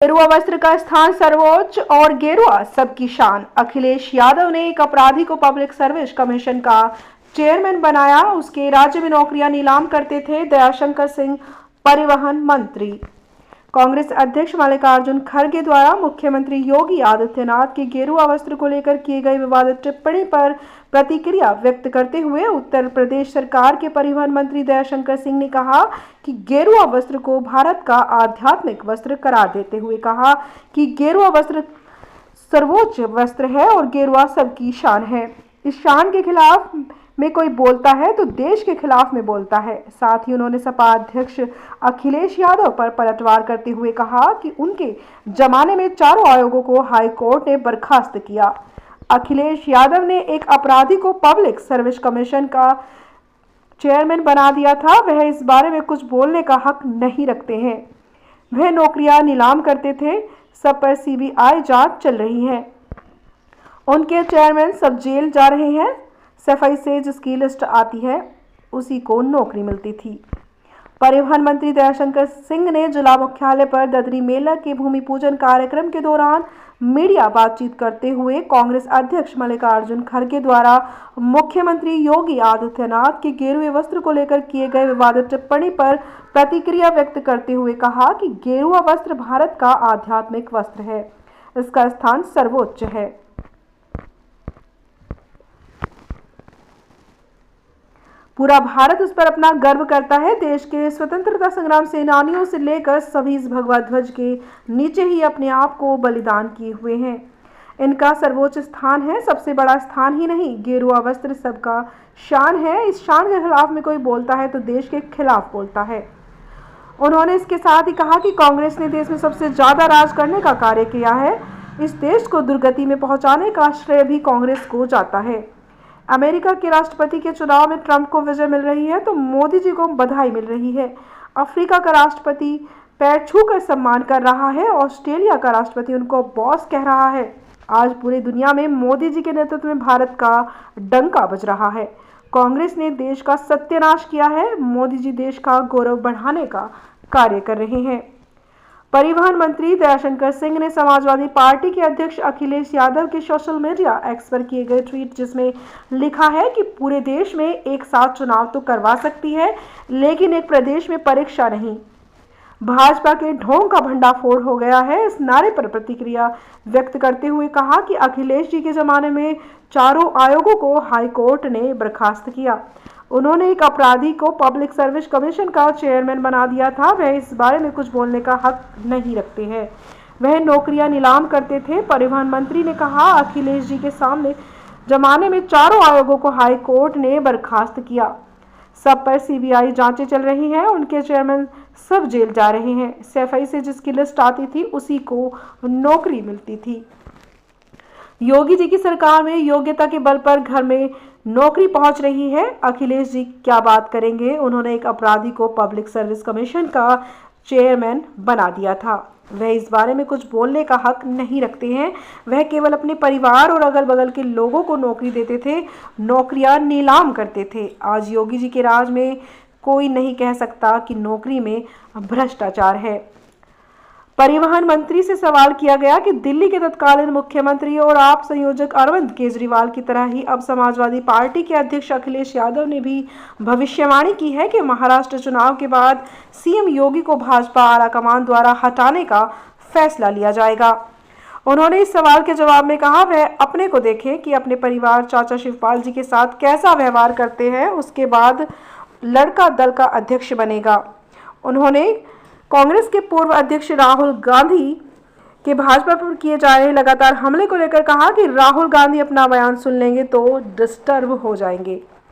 गेरुआ वस्त्र का स्थान सर्वोच्च और गेरुआ सबकी शान। अखिलेश यादव ने एक अपराधी को पब्लिक सर्विस कमीशन का चेयरमैन बनाया। उसके राज्य में नौकरियां नीलाम करते थे। दयाशंकर सिंह परिवहन मंत्री। कांग्रेस अध्यक्ष मल्लिकार्जुन खड़गे द्वारा मुख्यमंत्री योगी आदित्यनाथ के गेरुआ वस्त्र को लेकर किए गए विवादित टिप्पणी पर प्रतिक्रिया व्यक्त करते हुए उत्तर प्रदेश सरकार के परिवहन मंत्री दयाशंकर सिंह ने कहा कि गेरुआ वस्त्र को भारत का आध्यात्मिक वस्त्र करार देते हुए कहा कि गेरुआ वस्त्र सर्वोच्च वस्त्र है और गेरुआ सबकी शान है। इस शान के खिलाफ में कोई बोलता है तो देश के खिलाफ में बोलता है। साथ ही उन्होंने सपा अध्यक्ष अखिलेश यादव पर पलटवार करते हुए कहा कि उनके जमाने में चारों आयोगों को हाई कोर्ट ने बर्खास्त किया। अखिलेश यादव ने एक अपराधी को पब्लिक सर्विस कमीशन का चेयरमैन बना दिया था। वह इस बारे में कुछ बोलने का हक नहीं रखते हैं। वह नौकरियां नीलाम करते थे। सब पर सीबीआई जांच चल रही है। उनके चेयरमैन सब जेल जा रहे हैं। सफाई से जिसकी लिस्ट आती है उसी को नौकरी मिलती थी। परिवहन मंत्री दयाशंकर सिंह ने जिला मुख्यालय पर ददरी मेला के भूमि पूजन कार्यक्रम के दौरान मीडिया बातचीत करते हुए कांग्रेस अध्यक्ष मल्लिकार्जुन खड़गे द्वारा मुख्यमंत्री योगी आदित्यनाथ के गेरुए वस्त्र को लेकर किए गए विवादित टिप्पणी पर प्रतिक्रिया व्यक्त करते हुए कहा कि गेरुआ वस्त्र भारत का आध्यात्मिक वस्त्र है। इसका स्थान सर्वोच्च है। पूरा भारत उस पर अपना गर्व करता है। देश के स्वतंत्रता संग्राम सेनानियों से लेकर सभी इस भगवा ध्वज के नीचे ही अपने आप को बलिदान किए हुए हैं। इनका सर्वोच्च स्थान है। सबसे बड़ा स्थान ही नहीं, गेरुआ वस्त्र सबका शान है। इस शान के खिलाफ में कोई बोलता है तो देश के खिलाफ बोलता है। उन्होंने इसके साथ ही कहा कि कांग्रेस ने देश में सबसे ज्यादा राज करने का कार्य किया है। इस देश को दुर्गति में पहुंचाने का श्रेय भी कांग्रेस को जाता है। अमेरिका के राष्ट्रपति के चुनाव में ट्रंप को विजय मिल रही है तो मोदी जी को बधाई मिल रही है। अफ्रीका का राष्ट्रपति पैर छूकर सम्मान कर रहा है। ऑस्ट्रेलिया का राष्ट्रपति उनको बॉस कह रहा है। आज पूरी दुनिया में मोदी जी के नेतृत्व में भारत का डंका बज रहा है। कांग्रेस ने देश का सत्यानाश किया है। मोदी जी देश का गौरव बढ़ाने का कार्य कर रहे हैं। परिवहन मंत्री दयाशंकर सिंह ने समाजवादी पार्टी के अध्यक्ष अखिलेश यादव के सोशल मीडिया एक्स पर किए गए ट्वीट जिसमें लिखा है कि पूरे देश में एक साथ चुनाव तो करवा सकती है लेकिन एक प्रदेश में परीक्षा नहीं। भाजपा के ढोंग का भंडाफोड़ हो गया है। इस नारे पर प्रतिक्रिया व्यक्त करते हुए कहा कि अखिलेश जी के जमाने में चारों आयोगों को हाई कोर्ट ने बर्खास्त किया। उन्होंने एक अपराधी को पब्लिक सर्विस कमीशन का चेयरमैन बना दिया था। वह इस बारे में कुछ बोलने का हक नहीं रखते हैं। वह नौकरियां नीलाम करते थे। परिवहन मंत्री ने कहा अखिलेश जी के सामने जमाने में चारों आयोगों को हाई कोर्ट ने बर्खास्त किया। सब पर सीबीआई जांचें चल रही हैं। उनके चेयरमैन सब जेल जा रहे हैं। सफाई से जिसकी लिस्ट आती थी उसी को नौकरी मिलती थी। योगी जी की सरकार में योग्यता के बल पर घर में नौकरी पहुंच रही है। अखिलेश जी क्या बात करेंगे। उन्होंने एक अपराधी को पब्लिक सर्विस कमीशन का चेयरमैन बना दिया था। वह इस बारे में कुछ बोलने का हक नहीं रखते हैं। वह केवल अपने परिवार और अगल बगल के लोगों को नौकरी देते थे, नौकरियां नीलाम करते थे। आज योगी जी के राज में कोई नहीं कह सकता कि नौकरी में भ्रष्टाचार है। परिवहन मंत्री से सवाल किया गया कि दिल्ली के तत्कालीन मुख्यमंत्री और आप संयोजक अरविंद केजरीवाल की तरह ही अब समाजवादी पार्टी के अध्यक्ष अखिलेश यादव ने भी भविष्यवाणी की है कि महाराष्ट्र चुनाव के बाद सीएम योगी को भाजपा आलाकमान द्वारा हटाने का फैसला लिया जाएगा। उन्होंने इस सवाल के जवाब में कहा वह अपने को देखें कि अपने परिवार चाचा शिवपाल जी के साथ कैसा व्यवहार करते हैं, उसके बाद लड़का दल का अध्यक्ष बनेगा। उन्होंने कांग्रेस के पूर्व अध्यक्ष राहुल गांधी के भाजपा पर किए जा रहे लगातार हमले को लेकर कहा कि राहुल गांधी अपना बयान सुन लेंगे तो डिस्टर्ब हो जाएंगे।